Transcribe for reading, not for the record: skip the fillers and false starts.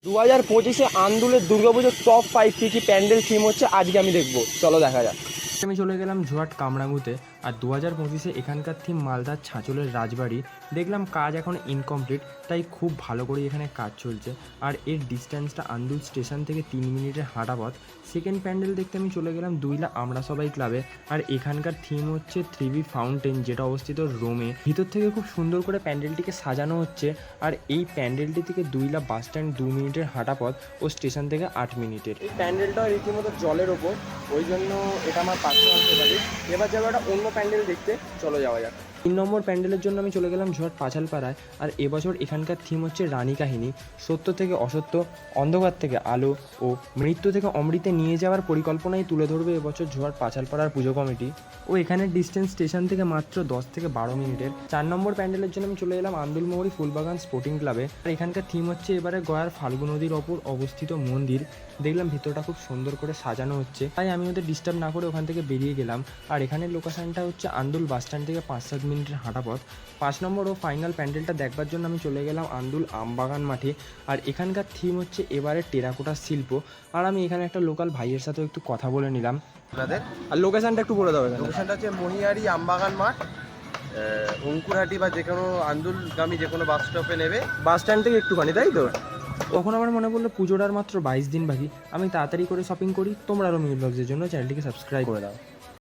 2025-এ আন্দুলের দুর্গাপুজোর টপ 5 কী প্যান্ডেল থিম হচ্ছে আজকে আমি দেখবো, চলো দেখা যাক। আমি চলে গেলাম জোয়াট কামরাঙ্গুতে। আর 2025-এ এখানকার থিম মালদার ছাঁচলের রাজবাড়ি। দেখলাম কাজ এখন ইনকমপ্লিট, তাই খুব ভালো করে এখানে কাজ চলছে। আর এর ডিস্ট্যান্সটা আন্দুল স্টেশন থেকে 3 মিনিটের হাঁটা পথ। সেকেন্ড প্যান্ডেল দেখতে আমি চলে গেলাম দুইলা আমরা সবাই ক্লাবে। আর এখানকার থিম হচ্ছে 3B ফাউন্টেন, যেটা অবস্থিত রোমে। ভিতর থেকে খুব সুন্দর করে প্যান্ডেলটিকে সাজানো হচ্ছে। আর এই প্যান্ডেলটি থেকে দুইলা বাস স্ট্যান্ড 2 মিনিটের হাঁটা পথ ও স্টেশন থেকে 8 মিনিটের। এই প্যান্ডেলটা রীতিমতো জলের ওপর, ওই জন্য এটা আমার পার্সোনাল ফেভারিট। এবার যাবো একটা অন্য প্যান্ডেল দেখতে, চলো যাওয়া যাক। 3 নম্বর প্যান্ডেলের জন্য আমি চলে গেলাম ঝড় পাঁচালপাড়ায়। আর এবছর এখানকার থিম হচ্ছে রানী কাহিনী। সত্য থেকে অসত্য, অন্ধকার থেকে আলো ও মৃত্যু থেকে অমৃতে নিয়ে যাওয়ার পরিকল্পনাই তুলে ধরবে এবছর ঝড় পাঁচালপাড়ার পুজো কমিটি। ও এখানের ডিস্টেন্স স্টেশন থেকে মাত্র 10 থেকে 12 মিনিটের। 4 নম্বর প্যান্ডেলের জন্য আমি চলে এলাম আন্দুলমোহরি ফুলবাগান স্পোর্টিং ক্লাবে। আর এখানকার থিম হচ্ছে এবারে গয়ার ফাল্গু নদীর ওপর অবস্থিত মন্দির। দেখলাম ভিতরটা খুব সুন্দর করে সাজানো হচ্ছে, তাই আমি ওদের ডিস্টার্ব না করে ওখান থেকে বেরিয়ে গেলাম। আর এখানের লোকেশনটা হচ্ছে আন্দুল বাস স্ট্যান্ড থেকে 5-7 মিনিটের হাঁটা পথ। 5 নম্বর ও ফাইনাল প্যান্ডেলটা দেখবার জন্য আমি চলে গেলাম আন্দুল আমবাগান মাঠে। আর এখানকার থিম হচ্ছে এবারে টেরাকোটার শিল্প। আর আমি এখানে একটা লোকাল ভাইয়ের সাথেও একটু কথা বলে নিলাম। আপনাদের আর লোকেশনটা একটু বলে দেবো এখানে। লোকেশনটা হচ্ছে মহিয়ারি আমবাগান মাঠ, অঙ্কুরহাটি বা যে কোনো আন্দুলগামী যে কোনো বাস স্টপে নেবে। বাস স্ট্যান্ড থেকে একটুখানি, তাই তো? তখন আমার মনে পড়লো পুজোর আর মাত্র 22 দিন বাকি। আমি তাড়াতাড়ি করে শপিং করি। তোমরা আরও মিনি ব্লগসের জন্য চ্যানেলটিকে সাবস্ক্রাইব করে দাও।